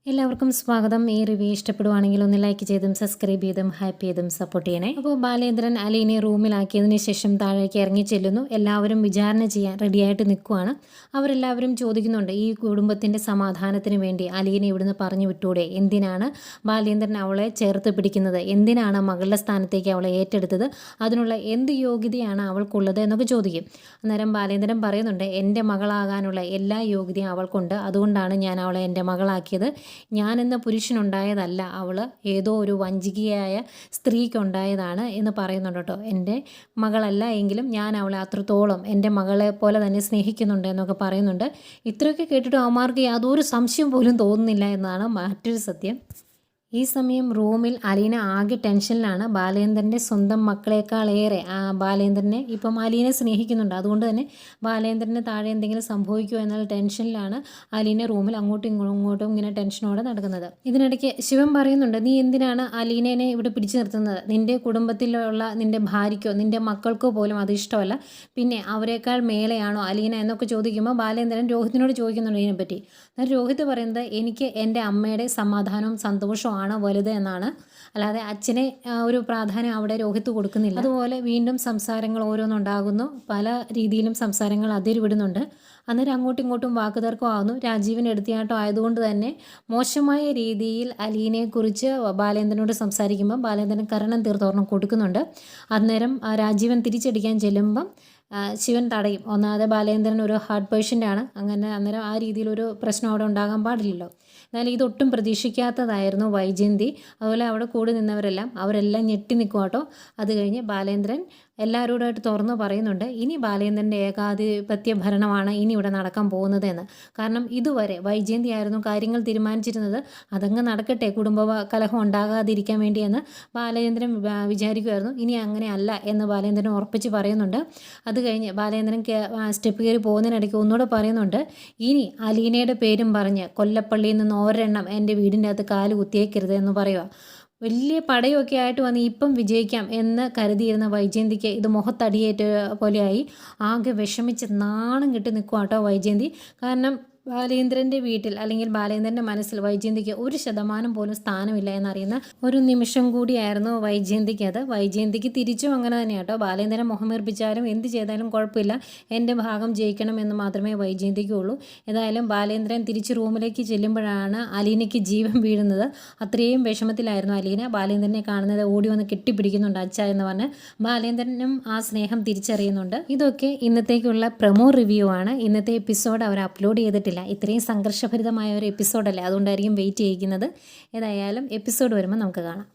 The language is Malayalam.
എല്ലാവർക്കും സ്വാഗതം. ഈ റിവ്യൂ ഇഷ്ടപ്പെടുവാണെങ്കിൽ ഒന്ന് ലൈക്ക് ചെയ്തും സബ്സ്ക്രൈബ് ചെയ്തും ഹൈപ്പ് ചെയ്തും സപ്പോർട്ട് ചെയ്യണേ. അപ്പോൾ ബാലേന്ദ്രൻ അലീനെ റൂമിലാക്കിയതിന് ശേഷം താഴേക്ക് ഇറങ്ങി ചെല്ലുന്നു. എല്ലാവരും വിചാരണ ചെയ്യാൻ റെഡിയായിട്ട് നിൽക്കുവാണ്. അവരെല്ലാവരും ചോദിക്കുന്നുണ്ട്, ഈ കുടുംബത്തിൻ്റെ സമാധാനത്തിന് വേണ്ടി അലീനെ ഇവിടുന്ന് പറഞ്ഞു വിട്ടൂടെ? എന്തിനാണ് ബാലേന്ദ്രൻ അവളെ ചേർത്ത് പിടിക്കുന്നത്? എന്തിനാണ് മകളുടെ സ്ഥാനത്തേക്ക് അവളെ ഏറ്റെടുത്തത്? അതിനുള്ള എന്ത് യോഗ്യതയാണ് അവൾക്കുള്ളത് എന്നൊക്കെ ചോദിക്കും. അന്നേരം ബാലേന്ദ്രൻ പറയുന്നുണ്ട്, എൻ്റെ മകളാകാനുള്ള എല്ലാ യോഗ്യതയും അവൾക്കുണ്ട്. അതുകൊണ്ടാണ് ഞാൻ അവളെ എൻ്റെ മകളാക്കിയത്. ഞാനെന്ന പുരുഷനുണ്ടായതല്ല, അവൾ ഏതോ ഒരു വഞ്ചികയായ സ്ത്രീക്കുണ്ടായതാണ് എന്ന് പറയുന്നുണ്ട് കേട്ടോ. എൻ്റെ മകളല്ല എങ്കിലും ഞാൻ അവളെ അത്രത്തോളം എൻ്റെ മകളെ പോലെ തന്നെ സ്നേഹിക്കുന്നുണ്ട് എന്നൊക്കെ പറയുന്നുണ്ട്. ഇത്രയൊക്കെ കേട്ടിട്ട് അവന്മാർക്ക് യാതൊരു സംശയം പോലും തോന്നുന്നില്ല എന്നാണ് മറ്റൊരു സത്യം. ഈ സമയം റൂമിൽ അലീന ആകെ ടെൻഷനിലാണ്. ബാലേന്ദ്രൻ്റെ സ്വന്തം മക്കളെക്കാളേറെ ബാലേന്ദ്രനെ ഇപ്പം അലീനെ സ്നേഹിക്കുന്നുണ്ട്. അതുകൊണ്ട് തന്നെ ബാലേന്ദ്രന് താഴെ എന്തെങ്കിലും സംഭവിക്കുമോ എന്നുള്ള ടെൻഷനിലാണ് അലീന റൂമിൽ അങ്ങോട്ടും ഇങ്ങോട്ടും ഇങ്ങനെ ടെൻഷനോടെ നടക്കുന്നത്. ഇതിനിടയ്ക്ക് ശിവൻ പറയുന്നുണ്ട്, നീ എന്തിനാണ് അലീനേനെ ഇവിടെ പിടിച്ചു നിർത്തുന്നത്? നിൻ്റെ കുടുംബത്തിലുള്ള നിൻ്റെ ഭാര്യയ്ക്കോ നിൻ്റെ മക്കൾക്കോ പോലും അത് ഇഷ്ടമല്ല, പിന്നെ അവരെക്കാൾ മേലെയാണോ അലീന എന്നൊക്കെ ചോദിക്കുമ്പോൾ ബാലേന്ദ്രൻ രോഹിത്തിനോട് ചോദിക്കുന്നുണ്ട് ഇതിനെപ്പറ്റി. എന്നാൽ രോഹിത് പറയുന്നത്, എനിക്ക് എൻ്റെ അമ്മയുടെ സമാധാനവും സന്തോഷവും വലുത് എന്നാണ്, അല്ലാതെ അച്ഛനെ ഒരു പ്രാധാന്യം അവിടെ രോഹിത്ത് കൊടുക്കുന്നില്ല. അതുപോലെ വീണ്ടും സംസാരങ്ങൾ ഓരോന്നുണ്ടാകുന്നു. പല രീതിയിലും സംസാരങ്ങൾ അതിരുവിടുന്നുണ്ട്. അന്നേരം അങ്ങോട്ടും ഇങ്ങോട്ടും വാക്കുതർക്കമാകുന്നു. രാജീവിന് എടുത്തിയാട്ടം ആയതുകൊണ്ട് തന്നെ മോശമായ രീതിയിൽ അലീനെക്കുറിച്ച് ബാലേന്ദ്രനോട് സംസാരിക്കുമ്പം ബാലേന്ദ്രൻ കരണം തീർത്തോർണം കൊടുക്കുന്നുണ്ട്. അന്നേരം രാജീവൻ തിരിച്ചടിക്കാൻ ചെല്ലുമ്പം ശിവൻ തടയും. ഒന്നാമത് ബാലേന്ദ്രൻ ഒരു ഹാർട്ട് പേഷ്യൻ്റാണ്. അങ്ങനെ അന്നേരം ആ രീതിയിലൊരു പ്രശ്നം അവിടെ ഉണ്ടാകാൻ പാടില്ലല്ലോ. എന്നാൽ ഇതൊട്ടും പ്രതീക്ഷിക്കാത്തതായിരുന്നു വൈജയന്തി. അതുപോലെ അവിടെ കൂടി നിന്നവരെല്ലാം ഞെട്ടി നിൽക്കും കേട്ടോ. അത് കഴിഞ്ഞ് ബാലേന്ദ്രൻ എല്ലാവരോടായിട്ട് തുറന്ന് പറയുന്നുണ്ട്, ഇനി ബാലേന്ദ്രൻ്റെ ഏകാധിപത്യ ഭരണമാണ് ഇനി ഇവിടെ നടക്കാൻ പോകുന്നത് എന്ന്. കാരണം ഇതുവരെ വൈജയന്തി ആയിരുന്നു കാര്യങ്ങൾ തീരുമാനിച്ചിരുന്നത്. അതങ്ങ് നടക്കട്ടെ, കുടുംബ കലഹം ഉണ്ടാകാതിരിക്കാൻ വേണ്ടിയെന്ന് ബാലേന്ദ്രൻ വിചാരിക്കുമായിരുന്നു. ഇനി അങ്ങനെയല്ല എന്ന് ബാലേന്ദ്രൻ ഉറപ്പിച്ച് പറയുന്നുണ്ട്. അത് കഴിഞ്ഞ് ബാലേന്ദ്രൻ സ്റ്റെപ്പ് കയറി പോകുന്നതിനിടയ്ക്ക് ഒന്നുകൂടെ പറയുന്നുണ്ട്, ഇനി അലീനയുടെ പേരും പറഞ്ഞ് കൊല്ലപ്പള്ളിയിൽ നിന്ന് ഒരെണ്ണം എൻ്റെ വീടിൻ്റെ അകത്ത് കാല് കുത്തിയേക്കരുത് എന്ന് പറയുക. വലിയ പടയൊക്കെ ആയിട്ട് വന്ന് ഇപ്പം വിജയിക്കാം എന്ന് കരുതിയിരുന്ന വൈജയന്തിക്ക് ഇത് മുഖത്തടിയേറ്റ പോലെയായി. ആകെ വിഷമിച്ച് നാണം കെട്ടി നിൽക്കുക കേട്ടോ വൈജയന്തി. കാരണം ബാലേന്ദ്രൻ്റെ വീട്ടിൽ അല്ലെങ്കിൽ ബാലേന്ദ്രൻ്റെ മനസ്സിൽ വൈജയന്തിക്ക് 1% പോലും സ്ഥാനമില്ല എന്നറിയുന്ന ഒരു നിമിഷം കൂടിയായിരുന്നു വൈജയന്തിക്ക് അത്. വൈജയന്തിക്ക് തിരിച്ചും അങ്ങനെ തന്നെ കേട്ടോ. ബാലേന്ദ്രൻ മുഖമേർപ്പിച്ചാലും എന്ത് ചെയ്താലും കുഴപ്പമില്ല, എൻ്റെ ഭാഗം ജയിക്കണം എന്ന് മാത്രമേ വൈജയന്തിക്കുള്ളൂ. ഏതായാലും ബാലേന്ദ്രൻ തിരിച്ച് റൂമിലേക്ക് ചെല്ലുമ്പോഴാണ് അലീനയ്ക്ക് ജീവൻ വീഴുന്നത്. അത്രയും വിഷമത്തിലായിരുന്നു അലീന. ബാലേന്ദ്രനെ കാണുന്നത് ഓടി വന്ന് കെട്ടിപ്പിടിക്കുന്നുണ്ട് അച്ഛ എന്ന് പറഞ്ഞ്. ബാലേന്ദ്രനും ആ സ്നേഹം തിരിച്ചറിയുന്നുണ്ട്. ഇതൊക്കെ ഇന്നത്തേക്കുള്ള പ്രൊമോ റിവ്യൂ ആണ്. ഇന്നത്തെ എപ്പിസോഡ് അവർ അപ്ലോഡ് ചെയ്തിട്ടില്ല. ഇത്രയും സംഘർഷഭരിതമായ ഒരു എപ്പിസോഡല്ലേ, അതുകൊണ്ടായിരിക്കും വെയിറ്റ് ചെയ്യിക്കുന്നത്. ഏതായാലും എപ്പിസോഡ് വരുമ്പോൾ നമുക്ക് കാണാം.